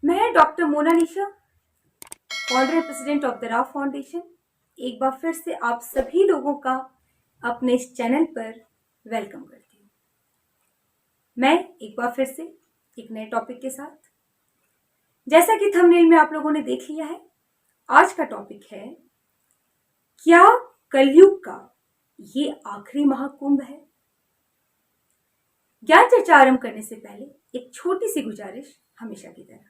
मैं doctor Monalisa, founder and president of the Rao foundation, एक बार फिर से आप सभी लोगों का अपने इस चैनल पर वेलकम करती हूँ। मैं एक बार फिर से एक नए टॉपिक के साथ, जैसा कि थंबनेल में आप लोगों ने देख लिया है, आज का टॉपिक है क्या कलयुग का ये आखिरी महाकुंभ है। ज्ञान चर्चा आरंभ करने से पहले एक छोटी सी गुजारिश, हमेशा की तरह,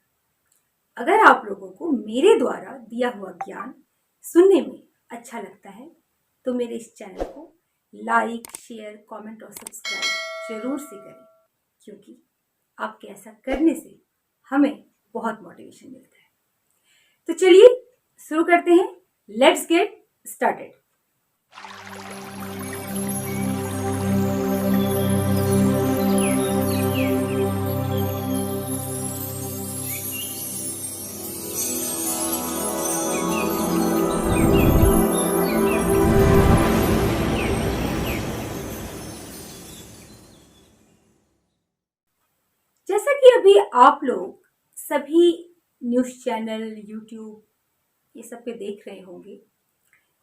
अगर आप लोगों को मेरे द्वारा दिया हुआ ज्ञान सुनने में अच्छा लगता है तो मेरे इस चैनल को लाइक, शेयर, कमेंट और सब्सक्राइब जरूर से करें, क्योंकि आपके ऐसा करने से हमें बहुत मोटिवेशन मिलता है। तो चलिए शुरू करते हैं। Let's get started. जैसा कि अभी आप लोग सभी न्यूज़ चैनल, यूट्यूब ये सब पे देख रहे होंगे,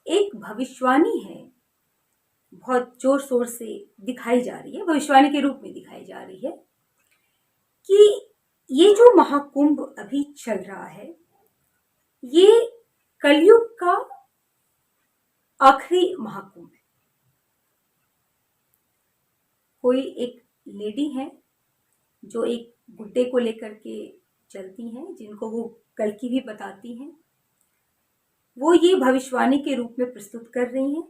एक भविष्यवाणी है, बहुत जोर शोर से दिखाई जा रही है, भविष्यवाणी के रूप में दिखाई जा रही है कि ये जो महाकुंभ अभी चल रहा है ये कलयुग का आखिरी महाकुंभ है। कोई एक लेडी है जो एक गुड्डे को लेकर के चलती हैं, जिनको वो कल्कि भी बताती हैं, वो ये भविष्यवाणी के रूप में प्रस्तुत कर रही हैं।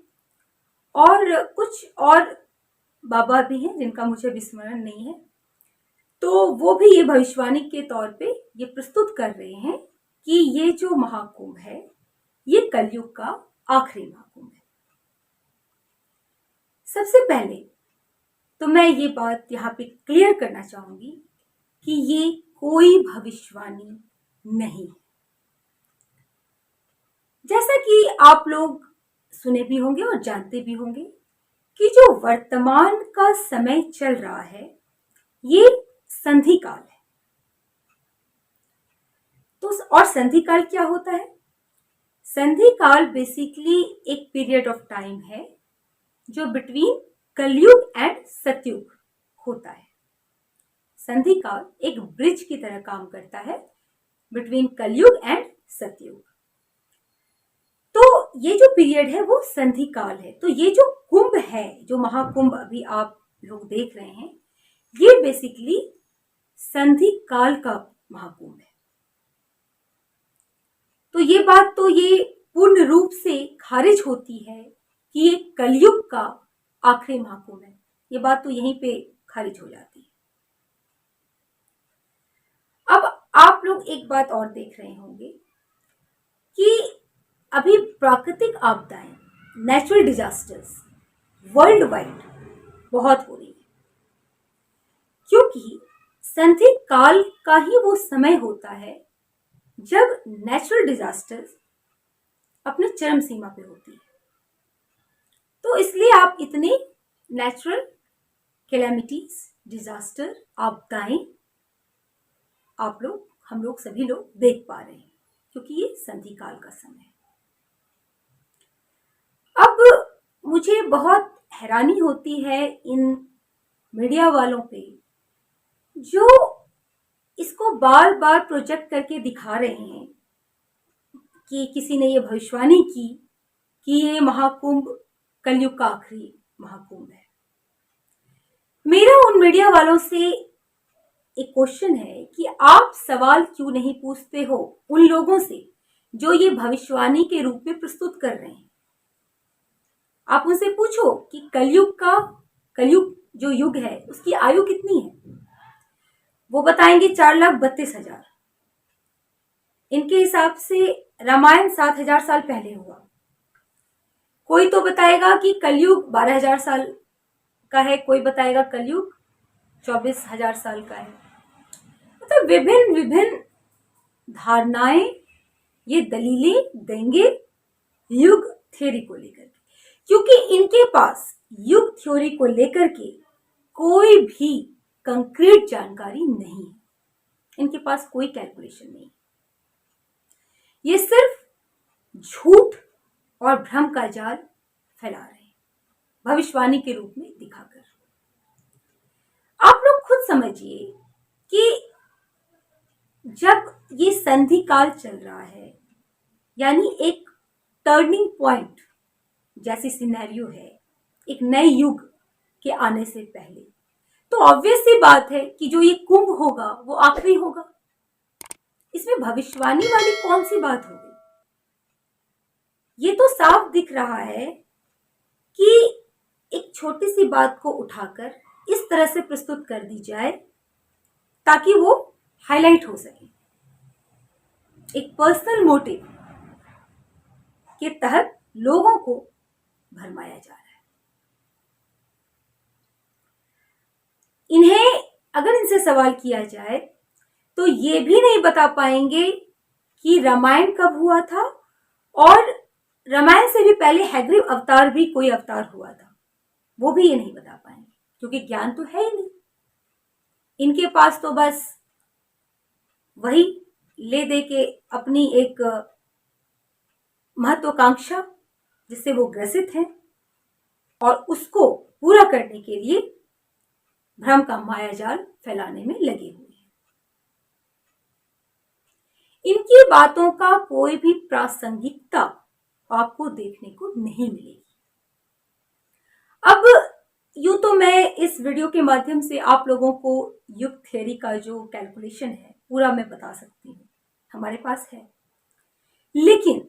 और कुछ और बाबा भी हैं जिनका मुझे विस्मरण नहीं है, तो वो भी ये भविष्यवाणी के तौर पे ये प्रस्तुत कर रहे हैं कि ये जो महाकुंभ है ये कलयुग का आखिरी महाकुंभ है। सबसे पहले तो मैं ये बात यहाँ पे क्लियर करना चाहूंगी कि ये कोई भविष्यवाणी नहीं है। जैसा कि आप लोग सुने भी होंगे और जानते भी होंगे कि जो वर्तमान का समय चल रहा है ये संधि काल है। तो और संधि काल क्या होता है? संधि काल बेसिकली एक पीरियड ऑफ टाइम है जो बिटवीन कलयुग एंड सतयुग होता है। संधि काल एक ब्रिज की तरह काम करता है बिटवीन कलयुग एंड सतयुग। तो ये जो पीरियड है वो संधि काल है। तो ये जो कुंभ है, जो महाकुंभ अभी आप लोग देख रहे हैं, ये बेसिकली संधि काल का महाकुंभ है। तो ये बात तो ये पूर्ण रूप से खारिज होती है कि ये कलयुग का आखिरी महाकुंभ है। ये बात तो यहीं पे खारिज हो जाती है। अब आप लोग एक बात और देख रहे होंगे कि अभी प्राकृतिक आपदाएं, नेचुरल डिजास्टर्स वर्ल्ड वाइड बहुत हो रही है, क्योंकि संधि काल का ही वो समय होता है जब नेचुरल डिजास्टर्स अपने चरम सीमा पे होती है। तो इसलिए आप इतने नेचुरल कैलेमिटीज, डिजास्टर, आपदाएं हम लोग सभी लोग देख पा रहे हैं, क्योंकि ये संधि काल का समय है। अब मुझे बहुत हैरानी होती है इन मीडिया वालों पे जो इसको बार बार प्रोजेक्ट करके दिखा रहे हैं कि किसी ने ये भविष्यवाणी की कि ये महाकुंभ कलयुग का आखिरी महाकुंभ है। मेरा उन मीडिया वालों से एक क्वेश्चन है कि आप सवाल क्यों नहीं पूछते हो उन लोगों से जो ये भविष्यवाणी के रूप में प्रस्तुत कर रहे हैं। आप उनसे पूछो कि कलयुग जो युग है उसकी आयु कितनी है। वो बताएंगे 4,32,000। इनके हिसाब से रामायण 7,000 साल पहले हुआ। कोई तो बताएगा कि कलयुग 12,000 साल का है, कोई बताएगा कलयुग 24,000 साल का है। मतलब विभिन्न विभिन्न धारणाएं, ये दलीलें देंगे युग थ्योरी को लेकर, क्योंकि इनके पास युग थ्योरी को लेकर के कोई भी कंक्रीट जानकारी नहीं है। इनके पास कोई कैलकुलेशन नहीं। ये सिर्फ झूठ और भ्रम का जाल फैला रहे हैं, भविष्यवाणी के रूप में दिखाकर। आप लोग खुद समझिए कि जब ये संधि काल चल रहा है, यानी एक टर्निंग पॉइंट जैसी सिनेरियो है, एक नए युग के आने से पहले, तो ऑब्वियस सी बात है कि जो ये कुंभ होगा वो आखिरी होगा। इसमें भविष्यवाणी वाली कौन सी बात हो गई? ये तो साफ दिख रहा है कि एक छोटी सी बात को उठाकर इस तरह से प्रस्तुत कर दी जाए ताकि वो हाईलाइट हो सके, एक पर्सनल मोटिव के तहत लोगों को भरमाया जा रहा है। इन्हें अगर इनसे सवाल किया जाए तो ये भी नहीं बता पाएंगे कि रामायण कब हुआ था, और रामायण से भी पहले हैग्रीव अवतार भी कोई अवतार हुआ था, वो भी ये नहीं बता पाएंगे, क्योंकि ज्ञान तो है ही नहीं। इनके पास तो बस वही ले दे के अपनी एक महत्वाकांक्षा जिससे वो ग्रसित हैं, और उसको पूरा करने के लिए भ्रम का मायाजाल फैलाने में लगे हुए हैं। इनकी बातों का कोई भी प्रासंगिकता आपको देखने को नहीं मिलेगी। अब यूं तो मैं इस वीडियो के माध्यम से आप लोगों को युग थ्योरी का जो कैलकुलेशन है पूरा मैं बता सकती हूँ, हमारे पास है, लेकिन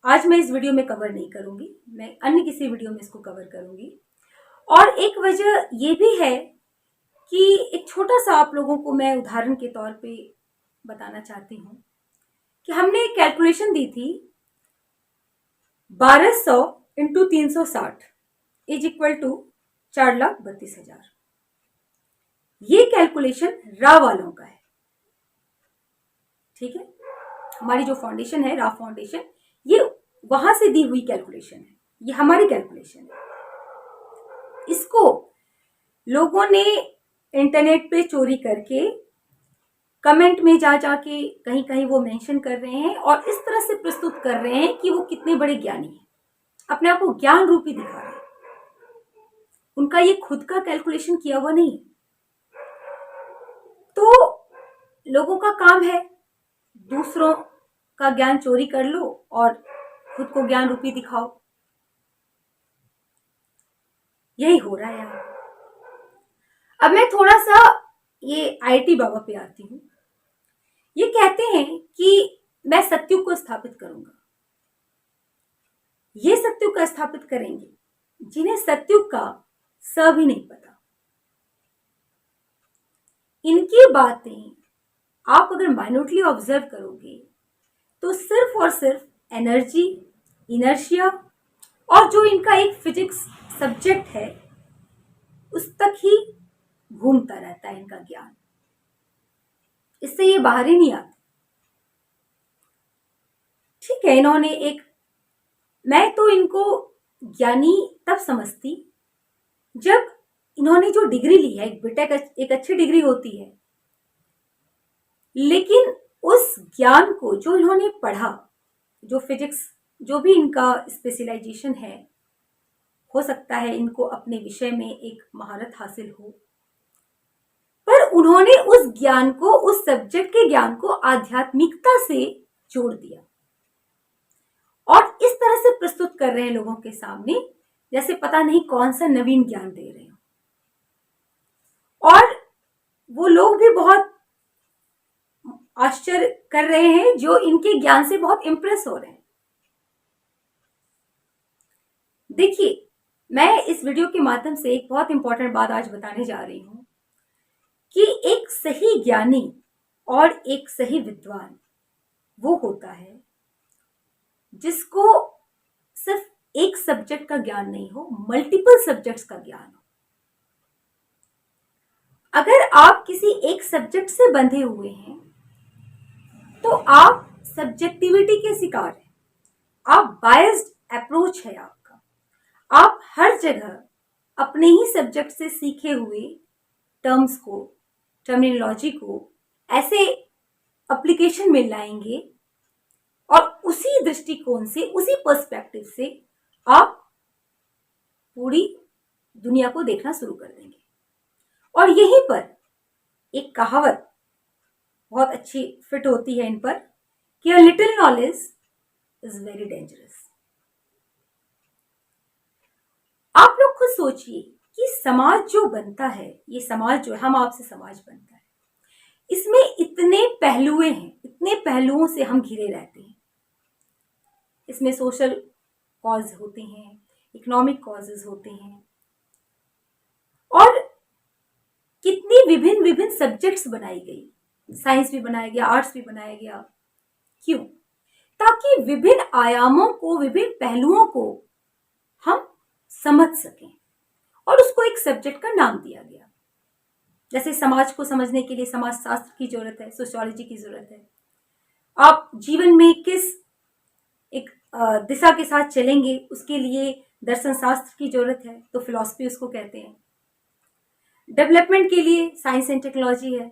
आज मैं इस वीडियो में कवर नहीं करूंगी, मैं अन्य किसी वीडियो में इसको कवर करूंगी। और एक वजह ये भी है कि एक छोटा सा आप लोगों को मैं उदाहरण के तौर पे बताना चाहती हूँ कि हमने एक कैलकुलेशन दी थी 1200 इंटू 360 इज इक्वल टू 4,32,000। ये कैलकुलेशन रा वालों का है, ठीक है। हमारी जो फाउंडेशन है, रा फाउंडेशन, ये वहां से दी हुई कैलकुलेशन है, ये हमारी कैलकुलेशन है। इसको लोगों ने इंटरनेट पे चोरी करके कमेंट में जा जाके कहीं कहीं वो मेंशन कर रहे हैं और इस तरह से प्रस्तुत कर रहे हैं कि वो कितने बड़े ज्ञानी हैं, अपने आप को ज्ञान रूपी दिखा रहे हैं। उनका ये खुद का कैलकुलेशन किया हुआ नहीं है। तो लोगों का काम है दूसरों का ज्ञान चोरी कर लो और खुद को ज्ञान रूपी दिखाओ, यही हो रहा है यहाँ। अब मैं थोड़ा सा ये आईटी बाबा पे आती हूँ। ये कहते हैं कि मैं सत्युग को स्थापित करूंगा। ये सत्युग का स्थापित करेंगे जिन्हें सत्युग का स भी नहीं पता। इनकी बातें आप अगर माइन्यूटली ऑब्जर्व करोगे तो सिर्फ और सिर्फ एनर्जी, इनर्शिया और जो इनका एक फिजिक्स सब्जेक्ट है उस तक ही घूमता रहता है इनका ज्ञान, इससे ये बाहर ही नहीं आते। ठीक है, इन्होंने एक, मैं तो इनको ज्ञानी तब समझती जब इन्होंने जो डिग्री ली है, एक बीटेक एक अच्छी डिग्री होती है, लेकिन उस ज्ञान को जो इन्होंने पढ़ा, जो फिजिक्स, जो भी इनका स्पेशलाइजेशन है, हो सकता है इनको अपने विषय में एक महारत हासिल हो, पर उन्होंने उस ज्ञान को, उस सब्जेक्ट के ज्ञान को आध्यात्मिकता से जोड़ दिया और इस तरह से प्रस्तुत कर रहे हैं लोगों के सामने जैसे पता नहीं कौन सा नवीन ज्ञान दे रहे हो। और वो लोग भी बहुत आश्चर्य कर रहे हैं जो इनके ज्ञान से बहुत इंप्रेस हो रहे हैं। देखिए, मैं इस वीडियो के माध्यम से एक बहुत इंपॉर्टेंट बात आज बताने जा रही हूं कि एक सही ज्ञानी और एक सही विद्वान वो होता है जिसको सिर्फ एक सब्जेक्ट का ज्ञान नहीं हो, मल्टीपल सब्जेक्ट्स का ज्ञान हो। अगर आप किसी एक सब्जेक्ट से बंधे हुए हैं तो आप सब्जेक्टिविटी के शिकार हैं, आप बायस्ड अप्रोच है आपका, आप हर जगह अपने ही सब्जेक्ट से सीखे हुए टर्म्स को, टर्मिनोलॉजी को ऐसे एप्लीकेशन में लाएंगे और उसी दृष्टिकोण से, उसी पर्सपेक्टिव से आप पूरी दुनिया को देखना शुरू कर देंगे। और यहीं पर एक कहावत बहुत अच्छी फिट होती है इन पर कि a little knowledge is very dangerous. आप लोग खुद सोचिए कि समाज जो बनता है, ये समाज जो है, हम आपसे समाज बनता है, इसमें इतने पहलुएं हैं, इतने पहलुओं से हम घिरे रहते हैं। इसमें सोशल कॉज होते हैं, इकोनॉमिक कॉजेज होते हैं, और कितनी विभिन्न विभिन्न सब्जेक्ट्स बनाई गई, साइंस भी बनाया गया, आर्ट्स भी बनाया गया। क्यों? ताकि विभिन्न आयामों को, विभिन्न पहलुओं को हम समझ सकें और उसको एक सब्जेक्ट का नाम दिया गया। जैसे समाज को समझने के लिए समाज शास्त्र की जरूरत है, सोशियोलॉजी की जरूरत है। आप जीवन में किस एक दिशा के साथ चलेंगे, उसके लिए दर्शन शास्त्र की जरूरत है, तो फिलॉसफी उसको कहते हैं। डेवलपमेंट के लिए साइंस एंड टेक्नोलॉजी है।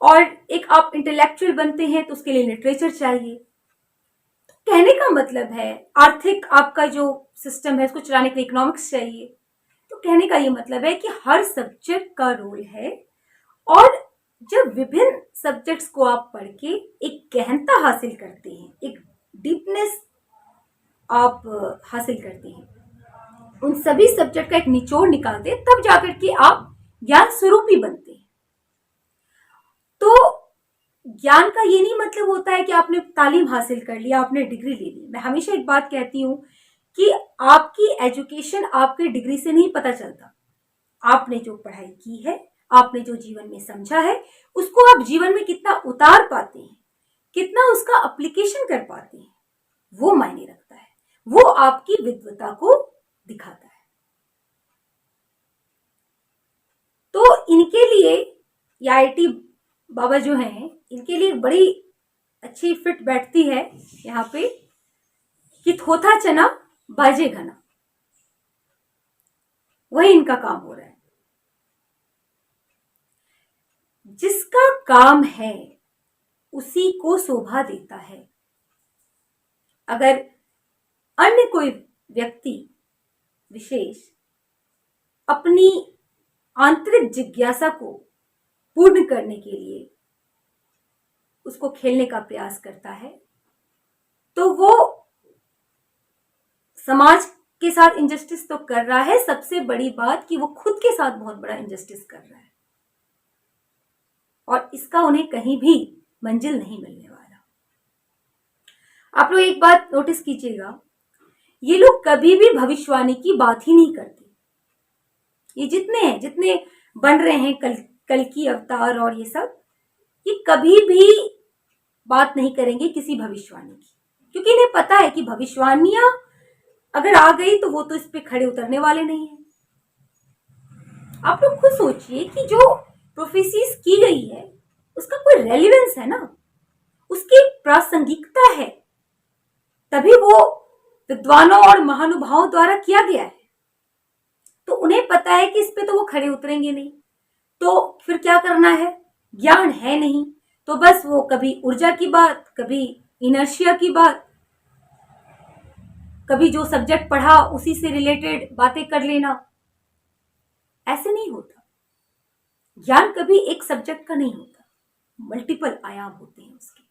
और एक आप इंटेलेक्चुअल बनते हैं तो उसके लिए लिटरेचर चाहिए। तो कहने का मतलब है, आर्थिक आपका जो सिस्टम है उसको चलाने के लिए इकोनॉमिक्स चाहिए। तो कहने का ये मतलब है कि हर सब्जेक्ट का रोल है, और जब विभिन्न सब्जेक्ट्स को आप पढ़ के एक गहनता हासिल करते हैं, एक डीपनेस आप हासिल करते हैं, उन सभी सब्जेक्ट का एक निचोड़ निकालते हैं, तब जाकर के आप ज्ञान स्वरूपी बनते हैं। तो ज्ञान का ये नहीं मतलब होता है कि आपने तालीम हासिल कर लिया, आपने डिग्री ले ली। मैं हमेशा एक बात कहती हूँ कि आपकी एजुकेशन आपके डिग्री से नहीं पता चलता। आपने जो पढ़ाई की है, आपने जो जीवन में समझा है, उसको आप जीवन में कितना उतार पाते हैं, कितना उसका एप्लीकेशन कर पाते हैं, वो मायने रखता है। वो आपकी विद्वता को दिखाता है। तो इनके लिए IIT बाबा जो हैं, इनके लिए बड़ी अच्छी फिट बैठती है यहाँ पे कि थोथा चना बाजे घना, वही इनका काम हो रहा है। जिसका काम है उसी को शोभा देता है। अगर अन्य कोई व्यक्ति विशेष अपनी आंतरिक जिज्ञासा को पूर्ण करने के लिए उसको खेलने का प्रयास करता है, तो वो समाज के साथ इंजस्टिस तो कर रहा है, सबसे बड़ी बात कि वो खुद के साथ बहुत बड़ा इंजस्टिस कर रहा है, और इसका उन्हें कहीं भी मंजिल नहीं मिलने वाला। आप लोग एक बात नोटिस कीजिएगा, ये लोग कभी भी भविष्यवाणी की बात ही नहीं करते। ये जितने बन रहे हैं कल की अवतार और ये सब, ये कभी भी बात नहीं करेंगे किसी भविष्यवाणी की, क्योंकि इन्हें पता है कि भविष्यवाणियां अगर आ गई तो वो तो इस पे खड़े उतरने वाले नहीं है। आप लोग खुद सोचिए कि जो प्रोफेसीज की गई है उसका कोई रेलिवेंस है ना, उसकी प्रासंगिकता है, तभी वो विद्वानों और महानुभावों द्वारा किया गया है। तो उन्हें पता है कि इस पे तो वो खड़े उतरेंगे नहीं, तो फिर क्या करना है? ज्ञान है नहीं तो बस वो कभी ऊर्जा की बात, कभी इनर्शिया की बात, कभी जो सब्जेक्ट पढ़ा उसी से रिलेटेड बातें कर लेना। ऐसे नहीं होता। ज्ञान कभी एक सब्जेक्ट का नहीं होता, मल्टीपल आयाम होते हैं उसके।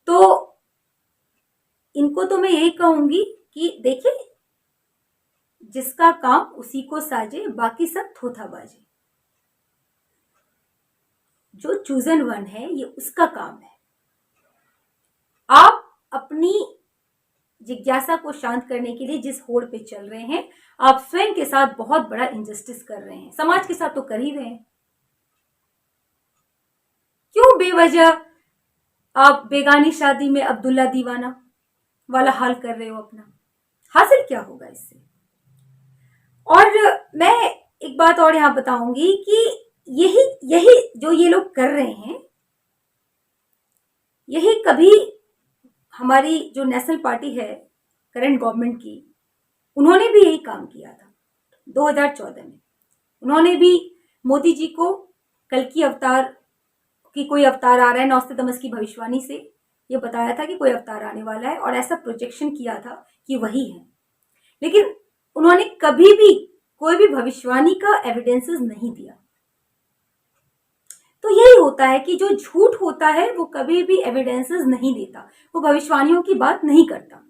तो इनको तो मैं यही कहूंगी कि देखिए, जिसका काम उसी को साजे, बाकी सब थोथा बाजे। जो चूजन वन है ये उसका काम है। आप अपनी जिज्ञासा को शांत करने के लिए जिस होड़ पे चल रहे हैं, आप स्वयं के साथ बहुत बड़ा इंजस्टिस कर रहे हैं, समाज के साथ तो कर ही रहे हैं। क्यों बेवजह आप बेगानी शादी में अब्दुल्ला दीवाना वाला हाल कर रहे हो अपना? हासिल क्या होगा इससे? और मैं एक बात और यहां बताऊंगी कि यही जो ये लोग कर रहे हैं, यही कभी हमारी जो नेशनल पार्टी है करंट गवर्नमेंट की, उन्होंने भी यही काम किया था। 2014 में उन्होंने भी मोदी जी को कल्कि अवतार कि कोई अवतार आ रहा है, नॉस्ट्रेडमस की भविष्यवाणी से ये बताया था कि कोई अवतार आने वाला है और ऐसा प्रोजेक्शन किया था कि वही है। लेकिन उन्होंने कभी भी कोई भी भविष्यवाणी का एविडेंसेस नहीं दिया। तो यही होता है कि जो झूठ होता है वो कभी भी एविडेंसेस नहीं देता, वो भविष्यवाणियों की बात नहीं करता।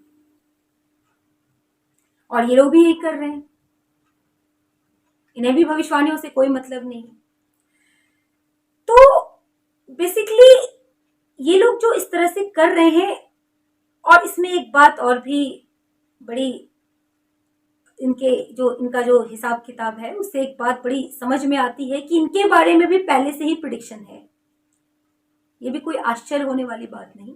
और ये लोग भी यही कर रहे हैं, इन्हें भी भविष्यवाणियों से कोई मतलब नहीं। तो बेसिकली ये लोग जो इस तरह से कर रहे हैं, और इसमें एक बात और भी बड़ी इनका जो हिसाब किताब है उससे एक बात बड़ी समझ में आती है कि इनके बारे में भी पहले से ही प्रिडिक्शन है। ये भी कोई आश्चर्य होने वाली बात नहीं,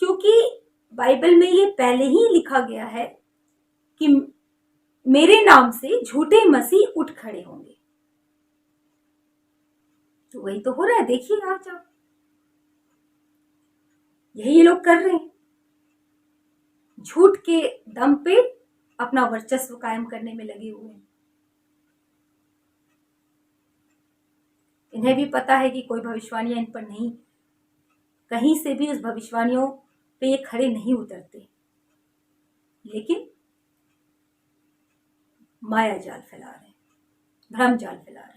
क्योंकि बाइबल में ये पहले ही लिखा गया है कि मेरे नाम से झूठे मसीह उठ खड़े होंगे। तो वही तो हो रहा है, देखिए आज आप, यही ये लोग कर रहे हैं, झूठ के दम पे अपना वर्चस्व कायम करने में लगे हुए हैं। इन्हें भी पता है कि कोई भविष्यवाणियां इन पर नहीं, कहीं से भी उस भविष्यवाणियों पे ये खड़े नहीं उतरते, लेकिन माया जाल फैला रहे हैं, भ्रम जाल फैला रहे हैं।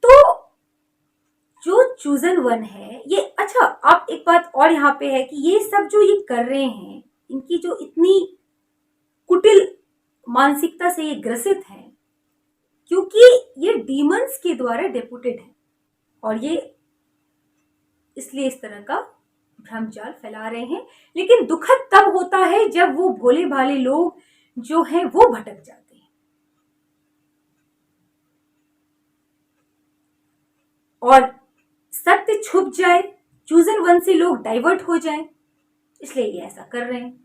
तो जो चूजन वन है ये, अच्छा आप एक बात और यहाँ पे है कि ये सब जो ये कर रहे हैं, इनकी जो इतनी कुटिल मानसिकता से ये ग्रसित हैं, क्योंकि ये डीमंस के द्वारा डेपुटेड है, और ये इसलिए इस तरह का भ्रमजाल फैला रहे हैं। लेकिन दुखद तब होता है जब वो भोले भाले लोग जो हैं वो भटक जाते हैं और सत्य छुप जाए, चूजन वन से लोग डाइवर्ट हो जाएं, इसलिए ये ऐसा कर रहे हैं।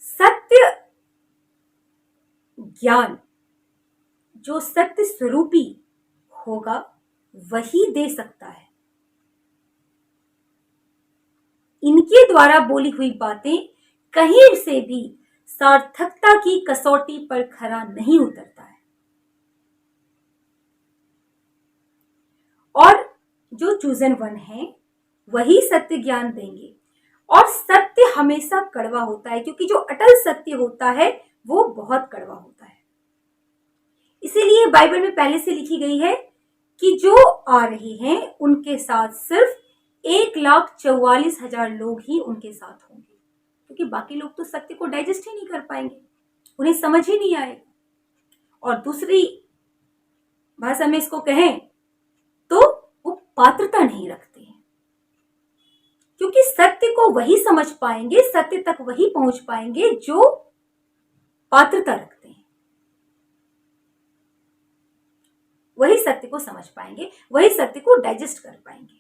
सत्य ज्ञान जो सत्य स्वरूपी होगा वही दे सकता है। इनके द्वारा बोली हुई बातें कहीं से भी सार्थकता की कसौटी पर खरा नहीं उतरता है। और जो चूजन वन है वही सत्य ज्ञान देंगे, और सत्य हमेशा कड़वा होता है, क्योंकि जो अटल सत्य होता है वो बहुत कड़वा होता है। इसीलिए बाइबल में पहले से लिखी गई है कि जो आ रहे हैं उनके साथ सिर्फ 1,44,000 लोग ही उनके साथ होंगे, क्योंकि बाकी लोग तो सत्य को डाइजेस्ट ही नहीं कर पाएंगे, उन्हें समझ ही नहीं आएगा। और दूसरी भाषा में इसको कहें तो वो पात्रता नहीं रखते हैं, क्योंकि सत्य को वही समझ पाएंगे, सत्य तक वही पहुंच पाएंगे जो पात्रता रखते हैं, वही सत्य को समझ पाएंगे, वही सत्य को डाइजेस्ट कर पाएंगे।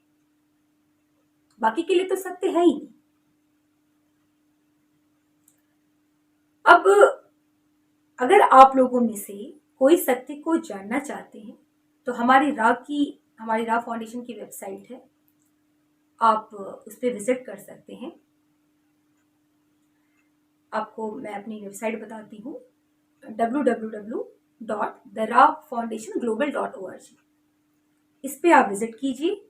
बाकी के लिए तो सत्य है ही नहीं। अब अगर आप लोगों में से कोई सत्य को जानना चाहते हैं तो हमारी राह फाउंडेशन की वेबसाइट है, आप उस पर विजिट कर सकते हैं। आपको मैं अपनी वेबसाइट बताती हूँ, www.therahfoundationglobal.org। इस पे आप विजिट कीजिए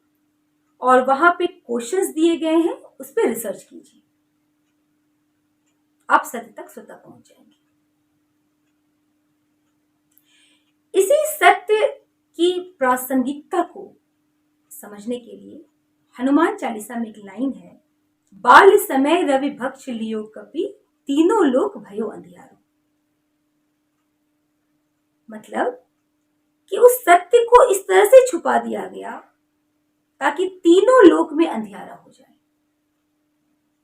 और वहां पे क्वेश्चंस दिए गए हैं, उस पर रिसर्च कीजिए, आप सत्य तक स्वतः पहुंच जाएंगे। इसी सत्य की प्रासंगिकता को समझने के लिए हनुमान चालीसा में एक लाइन है, बाल समय रवि भक्ष लियो कपि तीनों लोक भयो अंधियारो। मतलब कि उस सत्य को इस तरह से छुपा दिया गया ताकि तीनों लोक में अंधियारा हो जाए,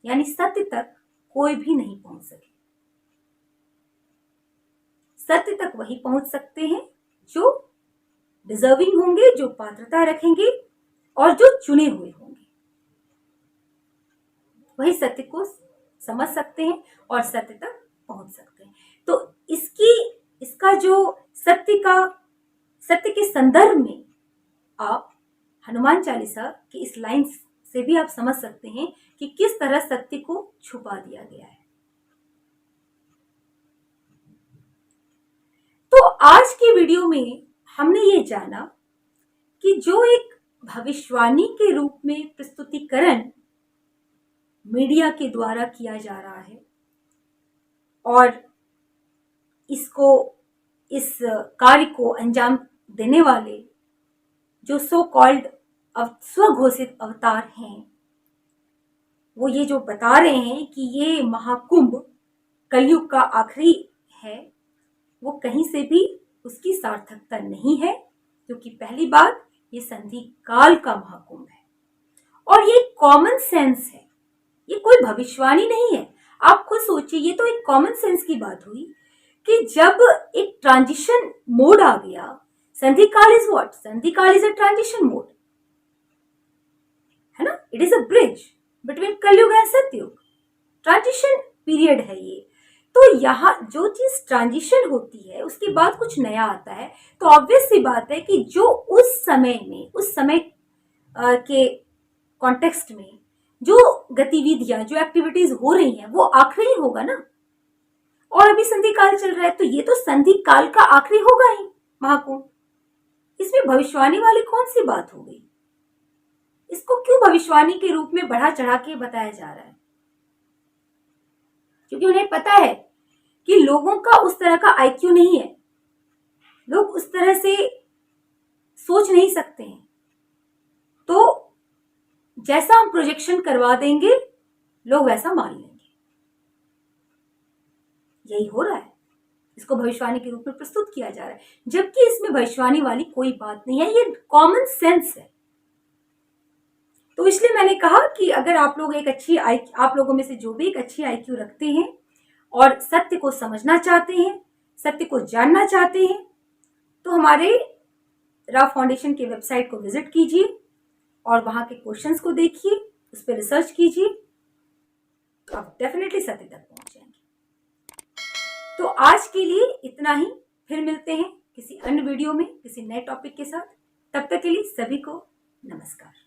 यानी सत्य तक कोई भी नहीं पहुंच सके। सत्य तक वही पहुंच सकते हैं जो डिजर्विंग होंगे, जो पात्रता रखेंगे और जो चुने हुए होंगे, वही सत्य को समझ सकते हैं और सत्य तक पहुंच सकते हैं। तो इसका जो सत्य के संदर्भ में आप हनुमान चालीसा की इस लाइन से भी आप समझ सकते हैं कि किस तरह सत्य को छुपा दिया गया है। तो आज की वीडियो में हमने ये जाना कि जो एक भविष्यवाणी के रूप में प्रस्तुतिकरण मीडिया के द्वारा किया जा रहा है और इस कार्य को अंजाम देने वाले जो सो कॉल्ड स्वघोषित अवतार हैं, वो ये जो बता रहे हैं कि ये महाकुंभ कलयुग का आखिरी है, वो कहीं से भी उसकी सार्थकता नहीं है, क्योंकि पहली बात ये संधि काल का महाकुंभ है और ये कॉमन सेंस है, ये कोई भविष्यवाणी नहीं है। आप खुद सोचिए, ये तो एक कॉमन सेंस की बात हुई कि जब एक ट्रांजिशन मोड आ गया, संधि काल इज व्हाट? संधि काल इज अ ट्रांजिशन मोड, है ना? It is a bridge between कलयुग एंड सतयुग, ट्रांजिशन पीरियड है ये। तो यहाँ जो चीज ट्रांजिशन होती है उसके बाद कुछ नया आता है, तो ऑब्वियस सी बात है कि जो उस समय के कॉन्टेक्स्ट में जो गतिविधियां, जो एक्टिविटीज हो रही हैं, वो आखिरी होगा ना। और अभी संधि काल चल रहा है, तो ये तो संधि काल का आखिरी होगा ही महाकुंभ। इसमें भविष्यवाणी वाली कौन सी बात हो गई? इसको क्यों भविष्यवाणी के रूप में बढ़ा चढ़ा के बताया जा रहा है? क्योंकि उन्हें पता है कि लोगों का उस तरह का आईक्यू नहीं है, लोग उस तरह से सोच नहीं सकते हैं। तो जैसा हम प्रोजेक्शन करवा देंगे, लोग वैसा मान लेंगे। यही हो रहा है, इसको भविष्यवाणी के रूप में प्रस्तुत किया जा रहा है, जबकि इसमें भविष्यवाणी वाली कोई बात नहीं है, ये कॉमन सेंस है। तो इसलिए मैंने कहा कि अगर आप लोग आप लोगों में से जो भी एक अच्छी आईक्यू रखते हैं और सत्य को समझना चाहते हैं, सत्य को जानना चाहते हैं, तो हमारे राव फाउंडेशन के वेबसाइट को विजिट कीजिए और वहां के क्वेश्चंस को देखिए, उस पर रिसर्च कीजिए, आप डेफिनेटली सत्य तक पहुंच जाएंगे। तो आज के लिए इतना ही, फिर मिलते हैं किसी अन्य वीडियो में किसी नए टॉपिक के साथ। तब तक के लिए सभी को नमस्कार।